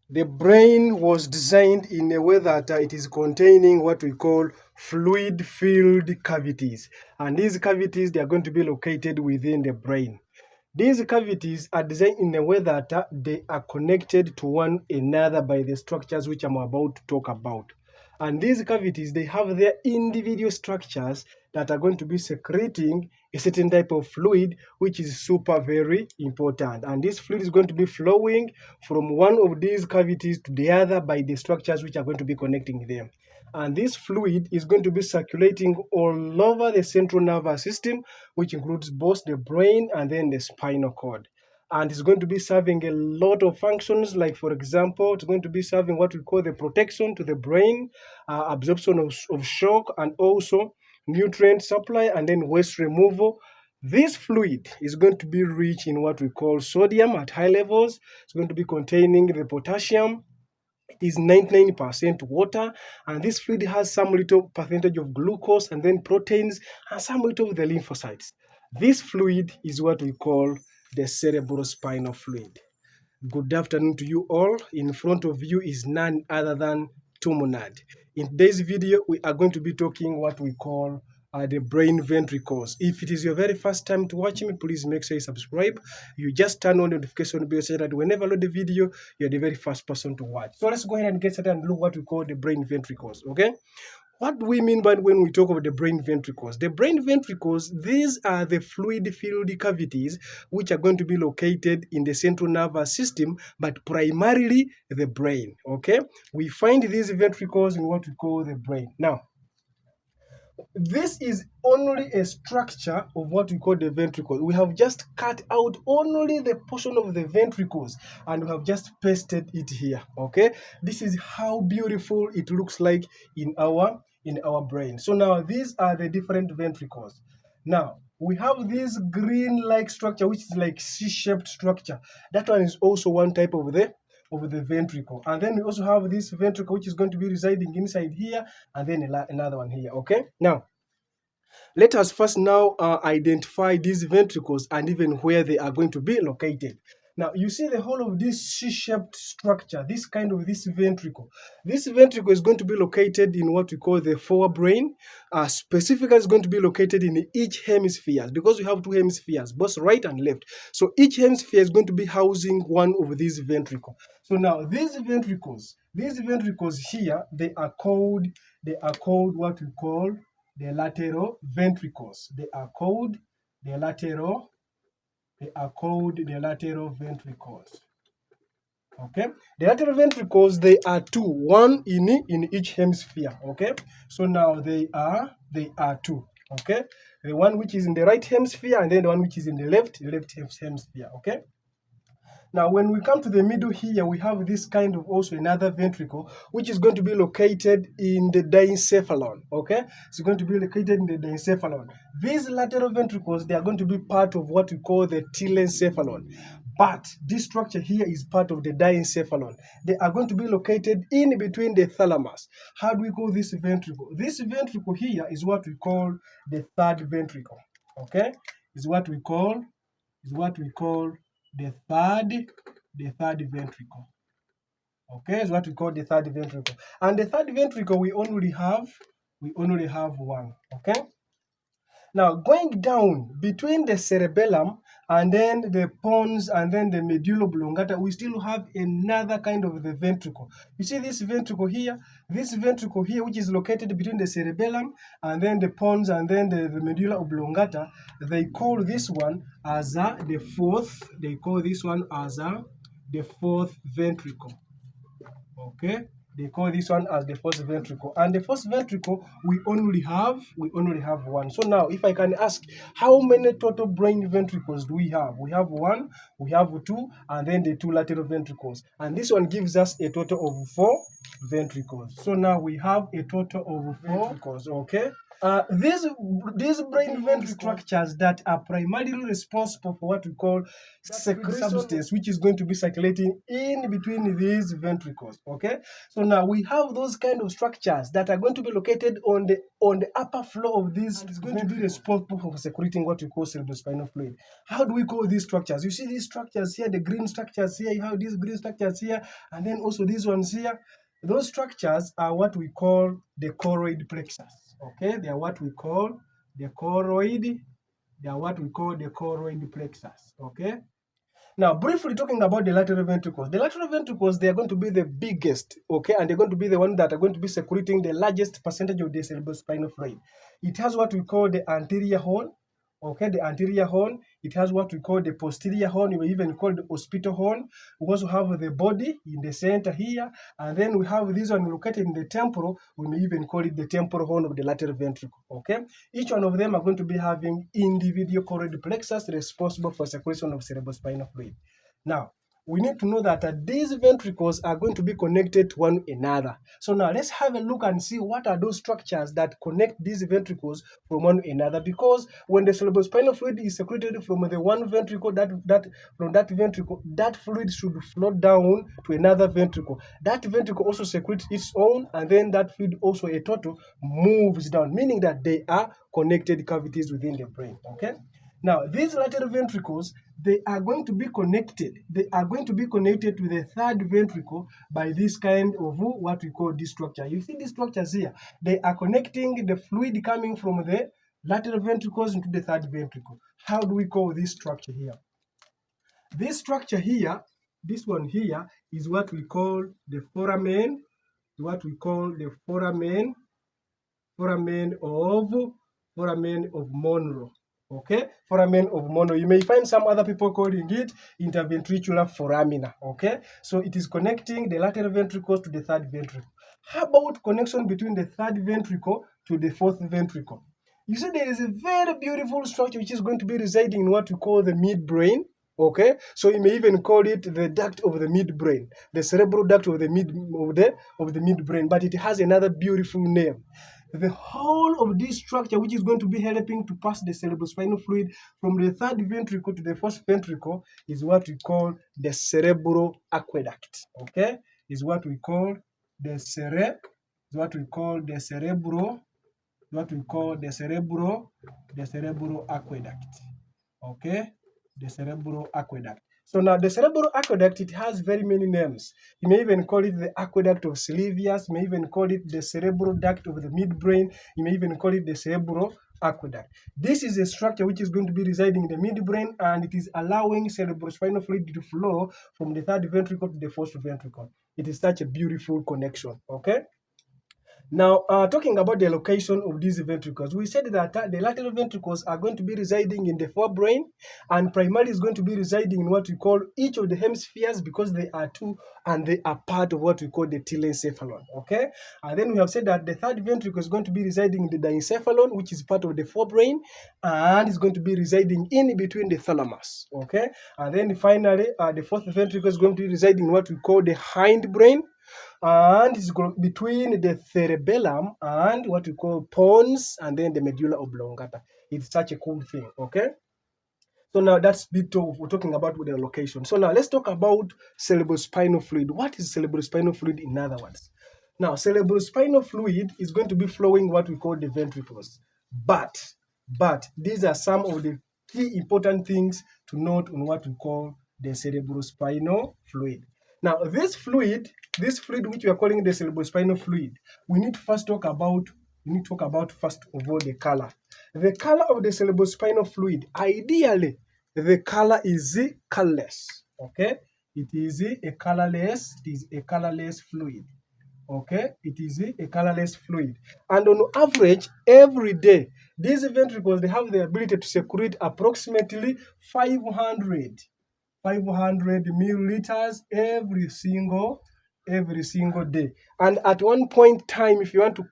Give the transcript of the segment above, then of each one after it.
The brain was designed in a way that it is containing what we call fluid-filled cavities. And these cavities, they are going to be located within the brain. These cavities are designed in a way that they are connected to one another by the structures which I'm about to talk about. And these cavities, they have their individual structures that are going to be secreting a certain type of fluid, which is super very important. And this fluid is going to be flowing from one of these cavities to the other by the structures which are going to be connecting them. And this fluid is going to be circulating all over the central nervous system, which includes both the brain and then the spinal cord. And it's going to be serving a lot of functions, like, for example, it's going to be serving what we call the protection to the brain, absorption of shock, and also nutrient supply and then waste removal. This fluid is going to be rich in what we call sodium at high levels. It's going to be containing the potassium. It is 99% water, and this fluid has some little percentage of glucose and then proteins and some little of the lymphocytes. This fluid is what we call the cerebrospinal fluid. Good afternoon to you all. In front of you is none other than TUMNAD. In today's video, we are going to be talking what we call the brain ventricles. If it is your very first time to watch me, please make sure you subscribe. You just turn on the notification bell so that whenever I load the video, you're the very first person to watch. So let's go ahead and get started and look what we call the brain ventricles, okay? What do we mean by when we talk about the brain ventricles? The brain ventricles, these are the fluid-filled cavities which are going to be located in the central nervous system, but primarily the brain, okay? We find these ventricles in what we call the brain. Now, this is only a structure of what we call the ventricle. We have just cut out only the portion of the ventricles and we have just pasted it here, okay? This is how beautiful it looks like in our brain. So now these are the different ventricles. Now, we have this green-like structure, which is like C-shaped structure. That one is also one type of the ventricle. And then we also have this ventricle, which is going to be residing inside here, and then another one here, okay? Now, let us first now identify these ventricles and even where they are going to be located. Now, you see the whole of this C-shaped structure, this ventricle. This ventricle is going to be located in what we call the forebrain. Specifically, it's going to be located in each hemisphere because we have two hemispheres, both right and left. So each hemisphere is going to be housing one of these ventricles. So now, these ventricles here, they are called what we call the lateral ventricles. They are called the lateral ventricles. Okay, the lateral ventricles, they are two, one in each hemisphere. Okay, so now they are two. Okay, the one which is in the right hemisphere and then the one which is in the left hemisphere. Okay. Now, when we come to the middle here, we have this kind of also another ventricle, which is going to be located in the diencephalon, okay? It's going to be located in the diencephalon. These lateral ventricles, they are going to be part of what we call the telencephalon. But this structure here is part of the diencephalon. They are going to be located in between the thalamus. How do we call this ventricle? This ventricle here is what we call the third ventricle, okay? Is what we call the third ventricle. Okay, is what we call the third ventricle. And the third ventricle, we only have one. Okay. Now, going down between the cerebellum and then the pons and then the medulla oblongata, we still have another kind of the ventricle. You see this ventricle here, which is located between the cerebellum and then the pons and then the medulla oblongata. They call this one as the fourth. They call this one as the fourth ventricle. Okay. They call this one as the fourth ventricle. And the fourth ventricle, we only have one. So now, if I can ask, how many total brain ventricles do we have? We have one, we have two, and then the two lateral ventricles. And this one gives us a total of 4 ventricles. So now we have a total of 4 ventricles, okay? These brain ventricle structures that are primarily responsible for what we call secretion substance, which is going to be circulating in between these ventricles. Okay, so now we have those kind of structures that are going to be located on the upper floor of these. It's going to be responsible for secreting what we call cerebrospinal fluid. How do we call these structures? You see these structures here, the green structures here. You have these green structures here, and then also these ones here. Those structures are what we call the choroid plexus. Okay, they are what we call the choroid. They are what we call the choroid plexus. Okay. Now, briefly talking about the lateral ventricles. The lateral ventricles, they are going to be the biggest, okay, and they're going to be the one that are going to be secreting the largest percentage of the cerebrospinal fluid. It has what we call the anterior horn, okay, the anterior horn. It has what we call the posterior horn. We even call the occipital horn. We also have the body in the center here, and then we have this one located in the temporal. We may even call it the temporal horn of the lateral ventricle, okay. Each one of them are going to be having individual choroid plexus responsible for secretion of cerebrospinal fluid. Now, we need to know that these ventricles are going to be connected to one another. So now let's have a look and see what are those structures that connect these ventricles from one another, because when the cerebrospinal fluid is secreted from the one ventricle, from that ventricle, that fluid should flow down to another ventricle. That ventricle also secretes its own, and then that fluid also a total moves down, meaning that they are connected cavities within the brain. Okay. Now, these lateral ventricles, they are going to be connected. They are going to be connected to the third ventricle by this kind of what we call this structure. You see these structures here. They are connecting the fluid coming from the lateral ventricles into the third ventricle. How do we call this structure here? This structure here, this one here, is what we call the foramen. What we call the foramen of Monro. Okay, foramen of Monro. You may find some other people calling it interventricular foramina. Okay, so it is connecting the lateral ventricles to the third ventricle. How about connection between the third ventricle to the fourth ventricle? You see, there is a very beautiful structure which is going to be residing in what we call the midbrain. Okay, so you may even call it the duct of the midbrain, the cerebral duct of the midbrain, but it has another beautiful name. The whole of this structure, which is going to be helping to pass the cerebrospinal fluid from the third ventricle to the fourth ventricle, is what we call the cerebral aqueduct. Okay, is what we call the cerebral aqueduct. Okay, the cerebral aqueduct. So now the cerebral aqueduct, it has very many names. You may even call it the aqueduct of Sylvius, you may even call it the cerebral duct of the midbrain, you may even call it the cerebral aqueduct. This is a structure which is going to be residing in the midbrain, and it is allowing cerebrospinal fluid to flow from the third ventricle to the fourth ventricle. It is such a beautiful connection, okay? Now, talking about the location of these ventricles, we said that the lateral ventricles are going to be residing in the forebrain, and primarily is going to be residing in what we call each of the hemispheres, because they are two and they are part of what we call the telencephalon. Okay, and then we have said that the third ventricle is going to be residing in the diencephalon, which is part of the forebrain, and is going to be residing in between the thalamus. Okay, and then finally, the fourth ventricle is going to be residing in what we call the hindbrain, and it's between the cerebellum and what we call pons, and then the medulla oblongata. It's such a cool thing, okay? So now that's bit of we're talking about with the location. So now let's talk about cerebrospinal fluid. What is cerebrospinal fluid in other words? Now, cerebrospinal fluid is going to be flowing what we call the ventricles. But these are some of the key important things to note on what we call the cerebrospinal fluid. Now, this fluid which we are calling the cerebrospinal fluid, we need to talk about first of all the color. The color of the cerebrospinal fluid, ideally, the color is colorless. Okay, it is a colorless fluid. Okay, it is a colorless fluid, and on average, every day, these ventricles, they have the ability to secrete approximately 500 milliliters every single day. And at one point in time, if you want to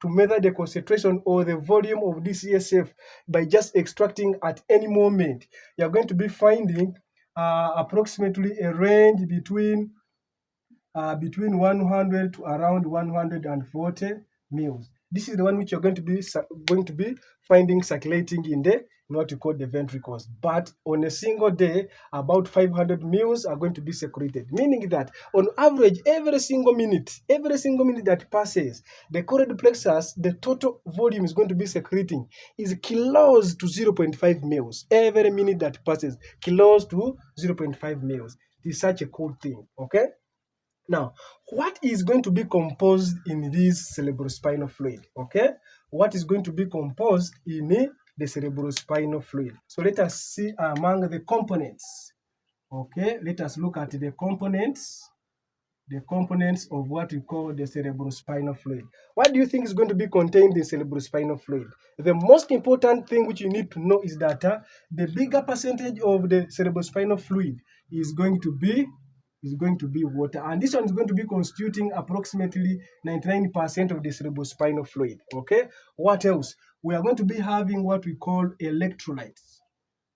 measure the concentration or the volume of this CSF by just extracting at any moment, you're going to be finding approximately a range between 100 to around 140 mils. This is the one which you're going to be finding circulating in what you call the ventricles. But on a single day, about 500 mils are going to be secreted, meaning that on average, every single minute that passes, the choroid plexus, the total volume is going to be secreting is close to 0.5 mils. Every minute that passes, close to 0.5 mils. It is such a cool thing, okay? Now, what is going to be composed in this cerebrospinal fluid? Okay, what is going to be composed in the cerebrospinal fluid? So let us see among the components. Okay, let us look at the components of what we call the cerebrospinal fluid. What do you think is going to be contained in cerebrospinal fluid? The most important thing which you need to know is that the bigger percentage of the cerebrospinal fluid is going to be water, and this one is going to be constituting approximately 99% of the cerebrospinal fluid. Okay, what else? We are going to be having what we call electrolytes.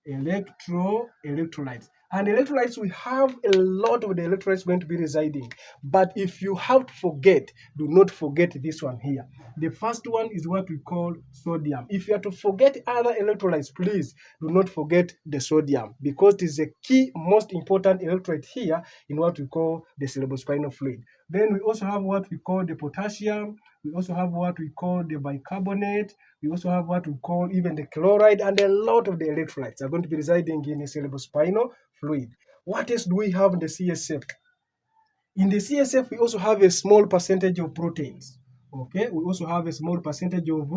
Electrolytes. And electrolytes, we have a lot of the electrolytes going to be residing. But if you have to forget, do not forget this one here. The first one is what we call sodium. If you are to forget other electrolytes, please do not forget the sodium, because it is a key, most important electrolyte here in what we call the cerebrospinal fluid. Then we also have what we call the potassium. We also have what we call the bicarbonate. We also have what we call even the chloride, and a lot of the electrolytes are going to be residing in the cerebrospinal fluid. What else do we have in the CSF? In the CSF, we also have a small percentage of proteins. Okay, we also have a small percentage of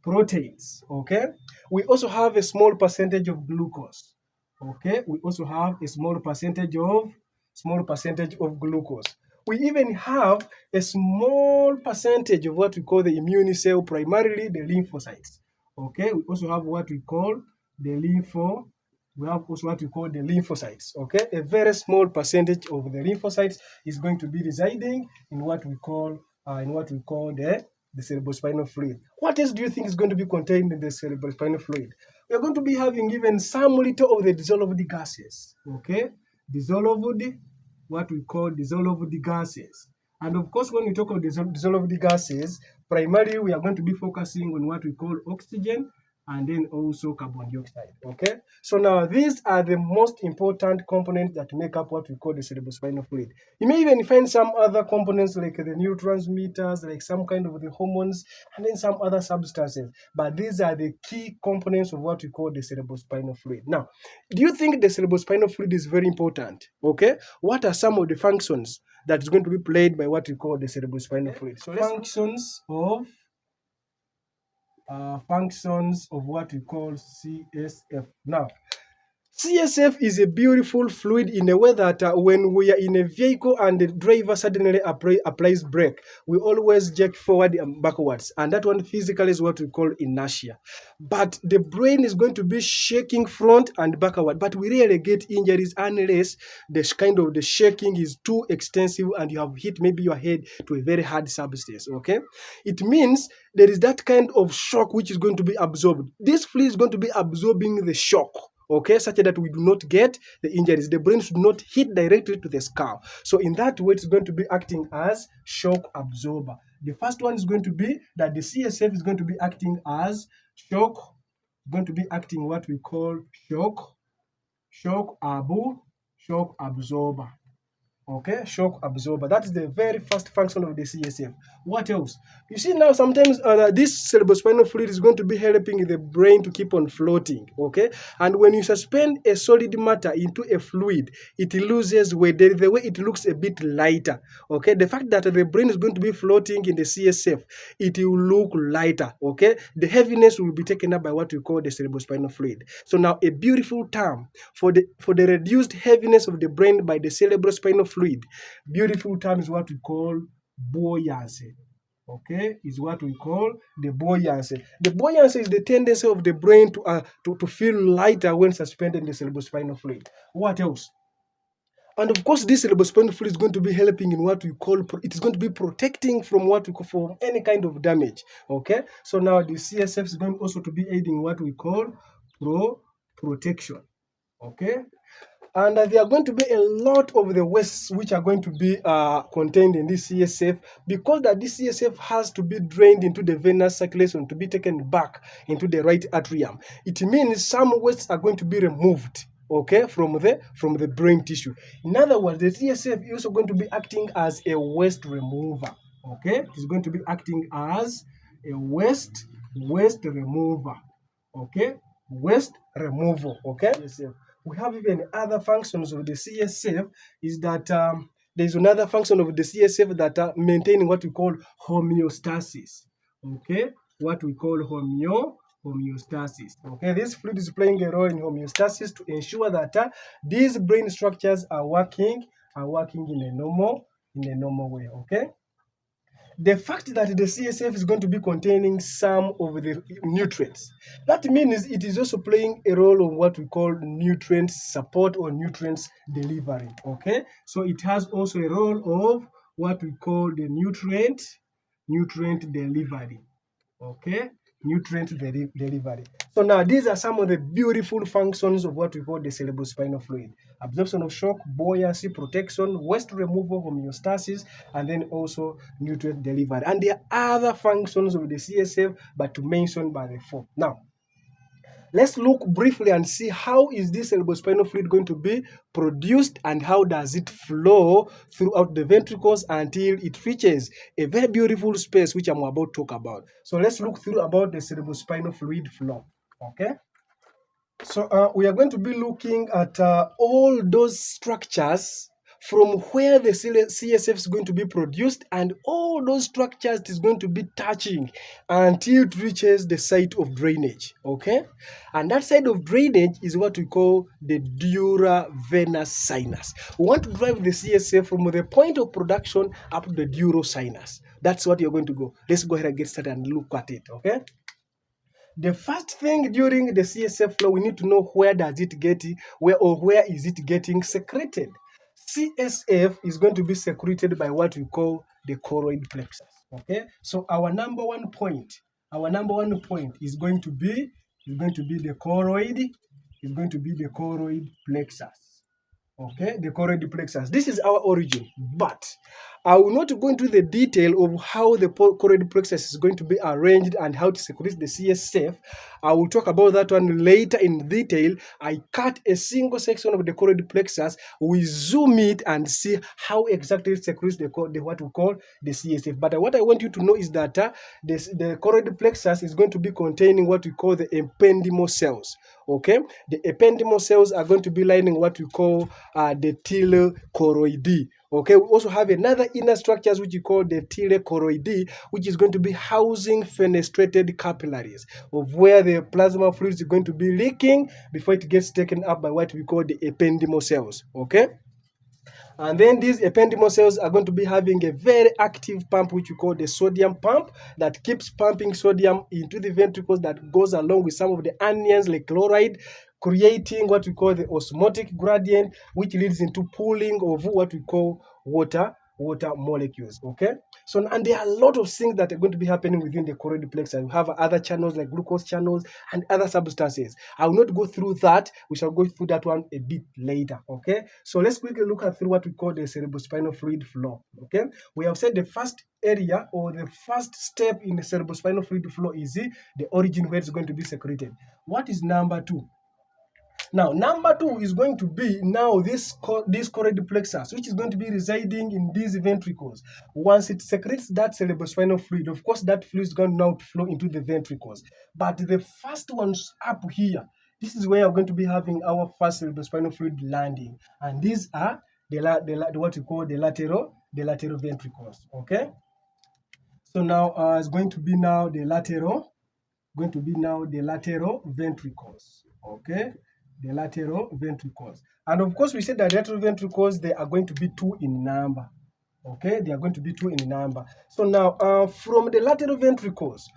proteins. Okay, we also have a small percentage of glucose. Okay, we also have a small percentage of glucose. We even have a small percentage of what we call the immune cell, primarily the lymphocytes. Okay, we also have what we call the lymphocytes. Okay, a very small percentage of the lymphocytes is going to be residing in what we call the cerebrospinal fluid. What else do you think is going to be contained in the cerebrospinal fluid? We are going to be having even some little of the dissolved gases. Okay, what we call dissolved gases. And of course, when we talk about dissolved gases, primarily we are going to be focusing on what we call oxygen and then also carbon dioxide. Okay, so now these are the most important components that make up what we call the cerebrospinal fluid. You may even find some other components like the neurotransmitters, like some kind of the hormones, and then some other substances. But these are the key components of what we call the cerebrospinal fluid. Now, do you think the cerebrospinal fluid is very important? Okay, what are some of the functions that is going to be played by what we call the cerebrospinal fluid? So functions of what we call CSF. Now, CSF is a beautiful fluid in a way that when we are in a vehicle and the driver suddenly applies brake, we always jerk forward and backwards. And that one physically is what we call inertia. But the brain is going to be shaking front and backward. But we rarely get injuries unless the shaking is too extensive and you have hit maybe your head to a very hard substance. Okay? It means there is that kind of shock which is going to be absorbed. This fluid is going to be absorbing the shock. Okay, such that we do not get the injuries. The brain should not hit directly to the skull. So in that way, it's going to be acting as shock absorber. The first one is going to be that the CSF is going to be acting as what we call shock absorber. Okay, shock absorber. That is the very first function of the CSF. What else? You see now sometimes this cerebrospinal fluid is going to be helping the brain to keep on floating. Okay, and when you suspend a solid matter into a fluid, it loses weight. There is the way it looks a bit lighter. Okay, the fact that the brain is going to be floating in the CSF, it will look lighter. Okay, the heaviness will be taken up by what we call the cerebrospinal fluid. So now a beautiful term for the reduced heaviness of the brain by the cerebrospinal fluid. Beautiful term is what we call buoyancy. Okay, is what we call the buoyancy. The buoyancy is the tendency of the brain to feel lighter when suspended in the cerebrospinal fluid. What else? And of course, this cerebrospinal fluid is going to be helping in what we call, it is going to be protecting from what we call from any kind of damage. Okay, so now the CSF is going also to be aiding what we call protection. Okay. And there are going to be a lot of the wastes which are going to be contained in this CSF, because that this CSF has to be drained into the venous circulation to be taken back into the right atrium. It means some wastes are going to be removed, okay, from the brain tissue. In other words, the CSF is also going to be acting as a waste remover. Okay, it is going to be acting as a waste remover. Okay, waste removal. Okay, we have even other functions of the CSF. Is that there is another function of the CSF that are maintaining what we call homeostasis. Okay, what we call homeostasis. Okay, this fluid is playing a role in homeostasis to ensure that these brain structures are working in a normal way. Okay. The fact that the CSF is going to be containing some of the nutrients, that means it is also playing a role of what we call nutrient support or nutrients delivery. Okay, so it has also a role of what we call the nutrient delivery. Okay, nutrient delivery. So now these are some of the beautiful functions of what we call the cerebrospinal fluid: absorption of shock, buoyancy, protection, waste removal, homeostasis, and then also nutrient delivery. And there are other functions of the CSF, but to mention by the four. Now, let's look briefly and see how is this cerebrospinal fluid going to be produced and how does it flow throughout the ventricles until it reaches a very beautiful space which I'm about to talk about. So let's look through about the cerebrospinal fluid flow. Okay. So we are going to be looking at all those structures from where the CSF is going to be produced, and all those structures it is going to be touching until it reaches the site of drainage. Okay, and that side of drainage is what we call the dura venous sinus. We want to drive the CSF from the point of production up to the dural sinus. That's what you're going to go. Let's go ahead and get started and look at it. Okay. The first thing during the CSF flow, we need to know where does it get, where is it getting secreted. CSF is going to be secreted by what we call the choroid plexus. Okay, so our number one point is going to be the choroid plexus. Okay, the choroid plexus. This is our origin, but I will not go into the detail of how the choroid plexus is going to be arranged and how to secrete the CSF. I will talk about that one later in detail. I cut a single section of the choroid plexus, we zoom it and see how exactly it secretes what we call the CSF. But what I want you to know is that the choroid plexus is going to be containing what we call the ependymal cells. Okay, the ependymal cells are going to be lining what we call the telechoroidy. Okay, we also have another inner structures which we call the telechoroidy, which is going to be housing fenestrated capillaries, of where the plasma fluid is going to be leaking before it gets taken up by what we call the ependymal cells. Okay. And then these ependymal cells are going to be having a very active pump which we call the sodium pump, that keeps pumping sodium into the ventricles, that goes along with some of the anions like chloride, creating what we call the osmotic gradient, which leads into pooling of what we call water molecules. Okay, so and there are a lot of things that are going to be happening within the choroid plexus. We have other channels like glucose channels and other substances. I will not go through that. We shall go through that one a bit later. Okay, so let's quickly look at through what we call the cerebrospinal fluid flow. Okay, we have said the first area or the first step in the cerebrospinal fluid flow is the origin where it's going to be secreted. What is number two? Now, number two is going to be now this choroid plexus, which is going to be residing in these ventricles. Once it secretes that cerebrospinal fluid, of course, that fluid is going now to flow into the ventricles. But the first ones up here, this is where we're going to be having our first cerebrospinal fluid landing. And these are what we call the lateral ventricles. Okay. So now it's going to be now the lateral ventricles. Okay. The lateral ventricles. And of course, we said that lateral ventricles, they are going to be two in number. Okay, they are going to be two in number. So now, from the lateral ventricles,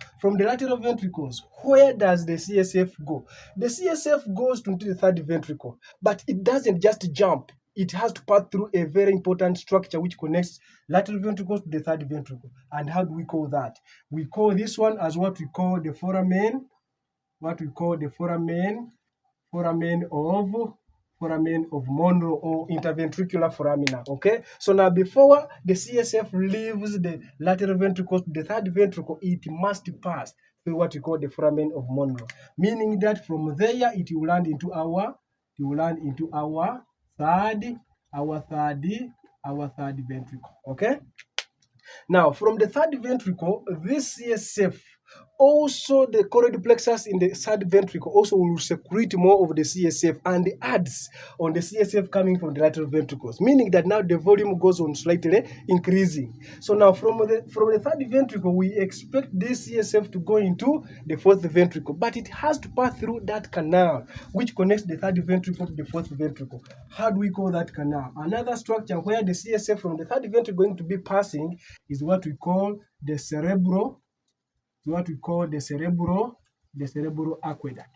where does the CSF go? The CSF goes to the third ventricle, but it doesn't just jump. It has to pass through a very important structure which connects lateral ventricles to the third ventricle. And how do we call that? We call this one as what we call the foramen. Foramen of foramen of Monro or interventricular foramina. Okay, so now before the CSF leaves the lateral ventricle to the third ventricle, it must pass through what we call the foramen of Monro, meaning that from there it will land into our third ventricle. Okay. Now, from the third ventricle, this CSF, also the choroid plexus in the third ventricle also will secrete more of the CSF and adds on the CSF coming from the lateral ventricles, meaning that now the volume goes on slightly increasing. So now from the third ventricle, we expect this CSF to go into the fourth ventricle, but it has to pass through that canal which connects the third ventricle to the fourth ventricle. How do we call that canal? Another structure where the CSF from the third ventricle going to be passing is what we call the cerebral aqueduct.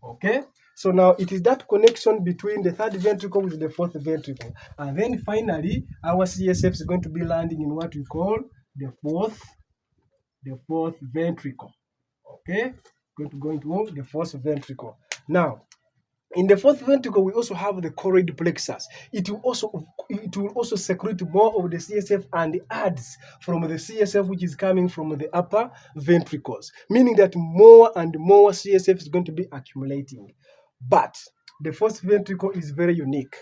Okay, so now it is that connection between the third ventricle with the fourth ventricle, and then finally our CSF is going to be landing in what we call the fourth ventricle. Okay, going to go into the fourth ventricle. Now, in the fourth ventricle, we also have the choroid plexus. It will also secrete more of the CSF and adds from the CSF which is coming from the upper ventricles, meaning that more and more CSF is going to be accumulating. But the fourth ventricle is very unique.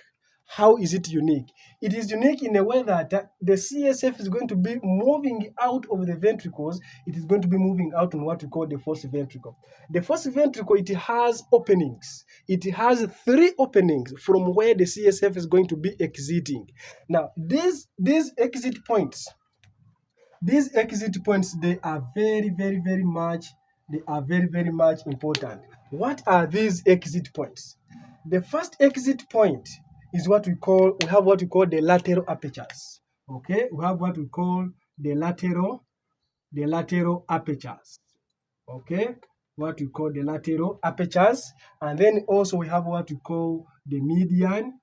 How is it unique? It is unique in a way that the CSF is going to be moving out of the ventricles. It is going to be moving out on what we call the fourth ventricle. The fourth ventricle, it has openings. It has 3 openings from where the CSF is going to be exiting. Now, these exit points, they are very, very, very much important. What are these exit points? The first exit point is what we call the lateral apertures. Okay, we have what we call the lateral apertures. Okay, what we call the lateral apertures, and then also we have what we call the median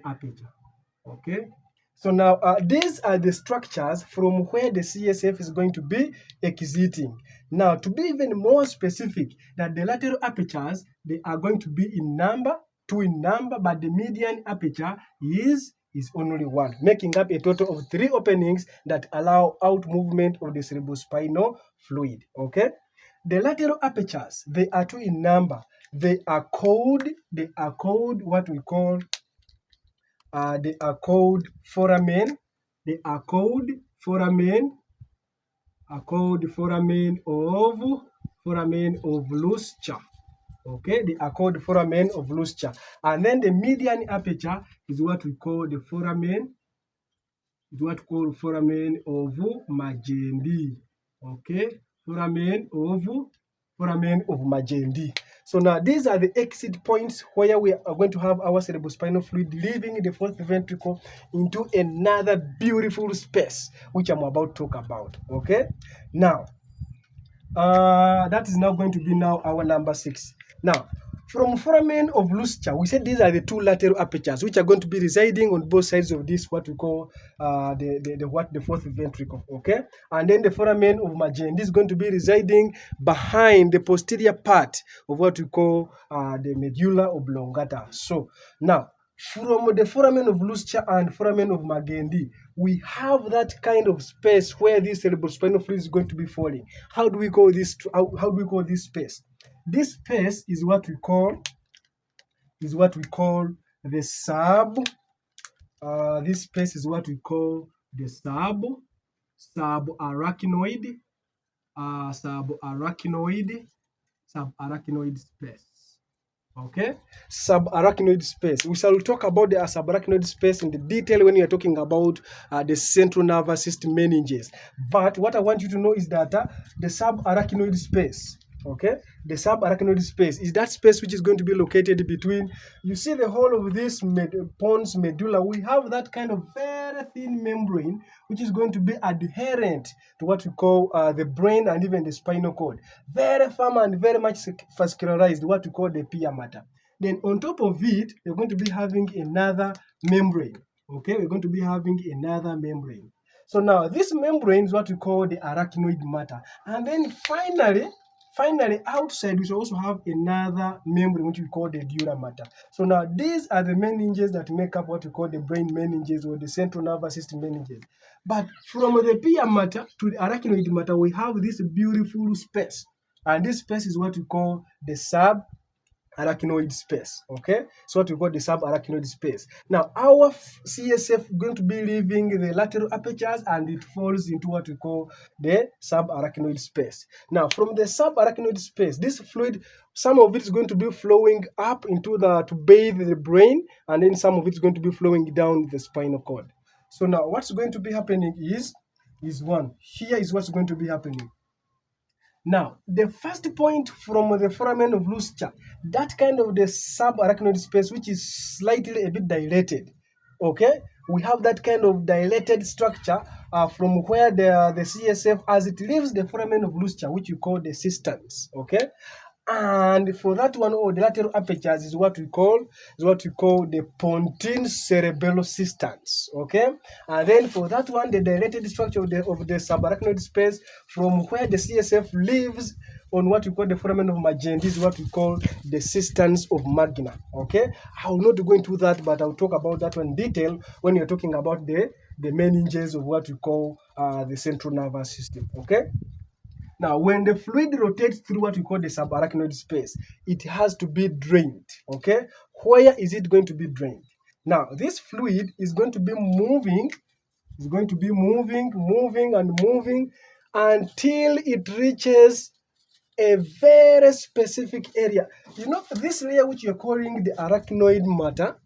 aperture. Okay, so now these are the structures from where the CSF is going to be exiting. Now, to be even more specific, that the lateral apertures, they are going to be in number, 2 in number, but the median aperture is only 1, making up a total of 3 openings that allow out movement of the cerebrospinal fluid. Okay, the lateral apertures, they are 2 in number. They are called what we call they are called foramen. They are called foramen of Luscher. Okay, they are called foramen of Luscher. And then the median aperture is what we call the foramen of Magendie. Okay, foramen of Magendie. So now these are the exit points where we are going to have our cerebrospinal fluid leaving the fourth ventricle into another beautiful space, which I'm about to talk about. Okay, now that is now going to be our number 6. Now, from foramen of Luscher, we said these are the 2 lateral apertures which are going to be residing on both sides of this, what we call the fourth ventricle. Okay, and then the foramen of Magendie is going to be residing behind the posterior part of what we call the medulla oblongata. So now, from the foramen of Luscher and foramen of Magendie, we have that kind of space where this cerebrospinal fluid is going to be falling. How do we call this? How do we call this space? This space is what we call the sub. This space is what we call the subarachnoid space. Okay, subarachnoid space. We shall talk about the subarachnoid space in the detail when we are talking about the central nervous system meninges. But what I want you to know is that the subarachnoid space, okay, the subarachnoid space is that space which is going to be located between, you see the whole of this pons medulla, we have that kind of very thin membrane which is going to be adherent to what we call the brain and even the spinal cord. Very firm and very much vascularized, what we call the pia mater. Then on top of it, we're going to be having another membrane. Okay, we're going to be having another membrane. So now this membrane is what we call the arachnoid matter. And then finally, Finally, outside we also have another membrane which we call the dura mater. So now these are the meninges that make up what we call the brain meninges or the central nervous system meninges. But from the pia mater to the arachnoid mater, we have this beautiful space. And this space is what we call the subarachnoid space. Okay, so what we call the subarachnoid space. Now our CSF going to be leaving the lateral apertures and it falls into what we call the subarachnoid space. Now from the subarachnoid space, this fluid, some of it is going to be flowing up into to bathe the brain, and then some of it is going to be flowing down the spinal cord. So now what's going to be happening is one. Here is what's going to be happening. Now, the first point from the foramen of Lucifer, that kind of the subarachnoid space, which is slightly a bit dilated, okay? We have that kind of dilated structure from where the CSF, as it leaves the foramen of Lucifer, which we call the cisterns, okay? And for that one, or the lateral apertures, is what we call the pontine cerebellar cisterns. Okay, and then for that one, the dilated structure of the subarachnoid space from where the CSF lives on what we call the foramen of Magendie is what we call the cisterns of Magna. Okay, I will not go into that, but I'll talk about that one in detail when you're talking about the meninges of what we call the central nervous system. Okay. Now, when the fluid rotates through what we call the subarachnoid space, it has to be drained, okay? Where is it going to be drained? Now, this fluid is going to be moving, moving until it reaches a very specific area. You know, this layer which you're calling the arachnoid matter,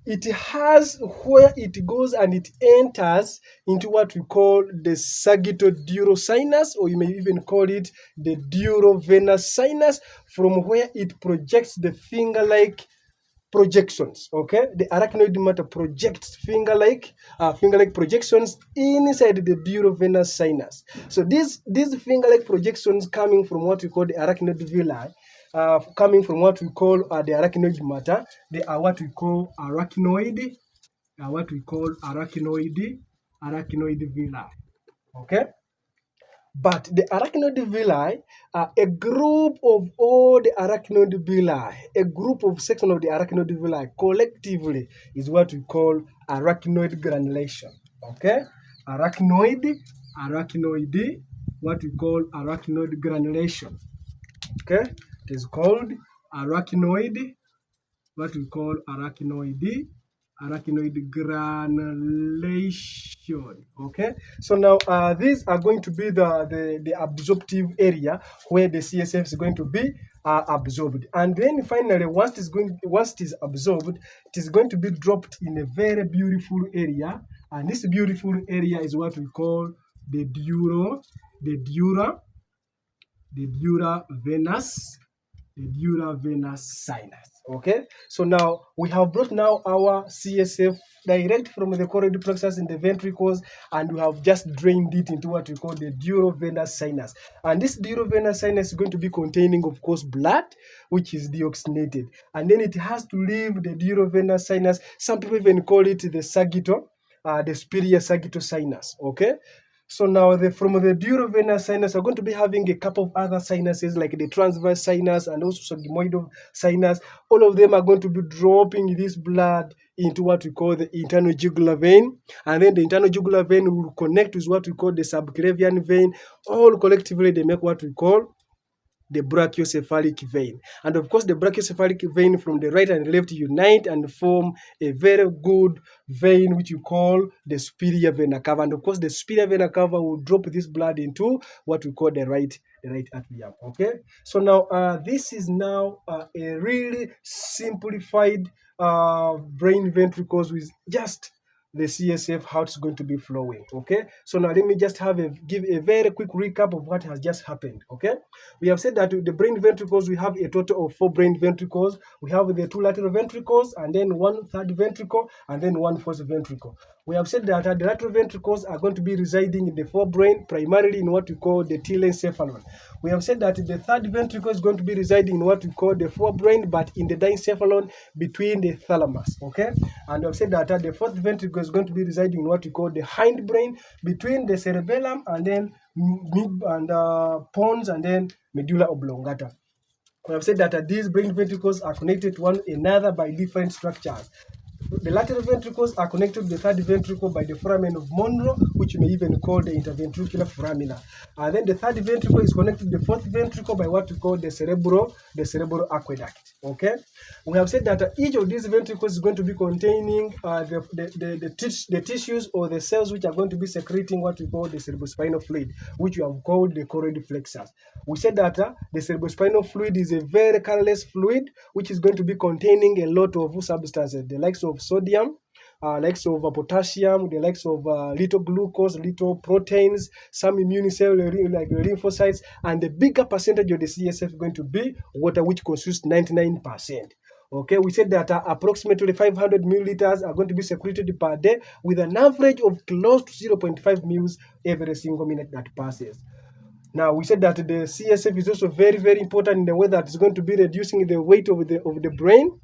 it has where it goes and it enters into what we call the sagittodeural sinus, or you may even call it the durovenous sinus, from where it projects the finger-like projections. Okay, the arachnoid matter projects finger-like projections inside the durovenous sinus. So these finger-like projections coming from what we call the arachnoid villi, coming from what we call the arachnoid matter, they are what we call arachnoid villi. Okay, but the arachnoid villi are a group of all the arachnoid villi, a group of sections of the arachnoid villi collectively is what we call arachnoid granulation. Okay, arachnoid, what we call arachnoid granulation. Okay, it is called arachnoid, what we call arachnoid granulation. Okay, so now these are going to be the absorptive area where the CSF is going to be absorbed, and then finally once it is absorbed, it is going to be dropped in a very beautiful area, and this beautiful area is what we call the durovenous sinus. Okay, so now we have brought now our CSF direct from the choroid plexus in the ventricles, and we have just drained it into what we call the durovenous sinus. And this durovenous sinus is going to be containing, of course, blood, which is deoxygenated, and then it has to leave the durovenous sinus. Some people even call it the sagittal, the superior sagittal sinus. Okay. So now from the durovenous sinus, we're going to be having a couple of other sinuses like the transverse sinus and also sigmoidal sinus. All of them are going to be dropping this blood into what we call the internal jugular vein, and then the internal jugular vein will connect with what we call the subclavian vein. All collectively they make what we call the brachiocephalic vein. And of course, the brachiocephalic vein from the right and left unite and form a very good vein which you call the superior vena cava. And of course, the superior vena cava will drop this blood into what we call the right atrium. Okay, so now this is now a really simplified brain ventricles with just the CSF, how it's going to be flowing. Okay, so now let me just give a very quick recap of what has just happened. Okay, we have said that the brain ventricles, we have a total of 4 brain ventricles. We have the 2 lateral ventricles, and then 1 third ventricle, and then 1 fourth ventricle. We have said that the lateral ventricles are going to be residing in the forebrain, primarily in what we call the telencephalon. We have said that the third ventricle is going to be residing in what we call the forebrain, but in the diencephalon between the thalamus. Okay, and we have said that the fourth ventricle is going to be residing in what we call the hindbrain between the cerebellum and then pons, and then medulla oblongata. We have said that these brain ventricles are connected to one another by different structures. The lateral ventricles are connected to the third ventricle by the foramen of Monro, which you may even call the interventricular foramina. And then the third ventricle is connected to the fourth ventricle by what we call the cerebral aqueduct. Okay, we have said that each of these ventricles is going to be containing the tissues or the cells which are going to be secreting what we call the cerebrospinal fluid, which we have called the choroid plexus. We said that the cerebrospinal fluid is a very colorless fluid which is going to be containing a lot of substances, the likes of sodium, likes of potassium, the likes of little glucose, little proteins, some immune cells like lymphocytes, and the bigger percentage of the CSF is going to be water, which constitutes 99%. Okay, we said that approximately 500 milliliters are going to be secreted per day, with an average of close to 0.5 mils every single minute that passes. Now, we said that the CSF is also very, very important in the way that it's going to be reducing the weight of the brain,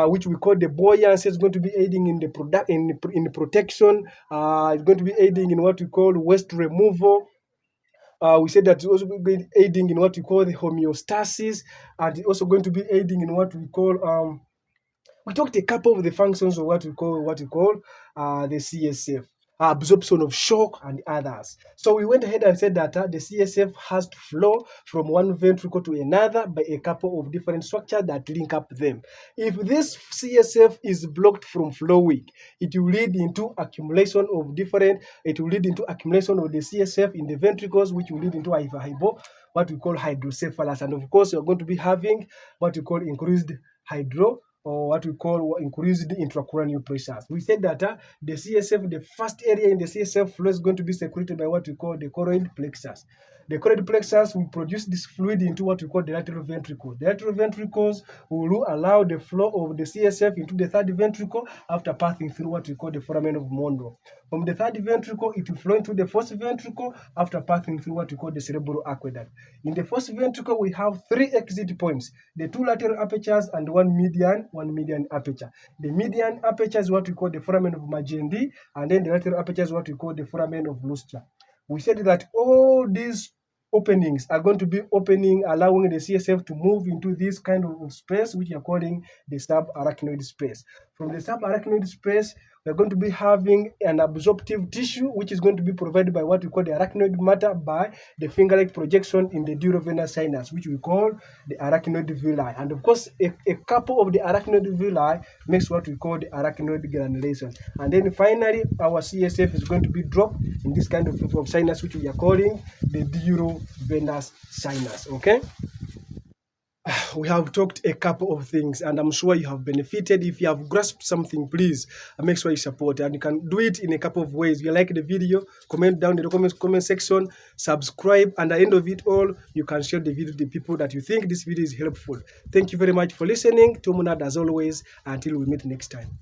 which we call the buoyancy. It's going to be aiding in the protection. It's going to be aiding in what we call waste removal. We said that it's also going to be aiding in what we call the homeostasis, and it's also going to be aiding in what we call we talked a couple of the functions of what we call the CSF. Absorption of shock and others. So we went ahead and said that the CSF has to flow from one ventricle to another by a couple of different structures that link up them. If this CSF is blocked from flowing, it will lead into accumulation of the CSF in the ventricles, which will lead into what we call hydrocephalus. And of course, you're going to be having what we call increased increased intracranial pressures. We said that the CSF, the first area in the CSF flow is going to be secreted by what we call the choroid plexus. The choroid plexus will produce this fluid into what we call the lateral ventricle. The lateral ventricles will allow the flow of the CSF into the third ventricle after passing through what we call the foramen of Monro. From the third ventricle, it will flow into the fourth ventricle after passing through what we call the cerebral aqueduct. In the fourth ventricle, we have 3 exit points, the 2 lateral apertures and one median aperture. The median aperture is what we call the foramen of Magendie, and then the lateral aperture is what we call the foramen of Lustra. We said that all these openings are going to be allowing the CSF to move into this kind of space, which we are calling the subarachnoid space. From the subarachnoid space, we're going to be having an absorptive tissue, which is going to be provided by what we call the arachnoid matter by the finger-like projection in the durovenous sinus, which we call the arachnoid villi. And of course, a couple of the arachnoid villi makes what we call the arachnoid granulation. And then finally, our CSF is going to be dropped in this kind of sinus, which we are calling the durovenous sinus. Okay? We have talked a couple of things, and I'm sure you have benefited. If you have grasped something, please make sure you support, and you can do it in a couple of ways. If you like the video, comment down in the comment section, subscribe, and at the end of it all, you can share the video to the people that you think this video is helpful. Thank you very much for listening. TUMNAD as always, until we meet next time.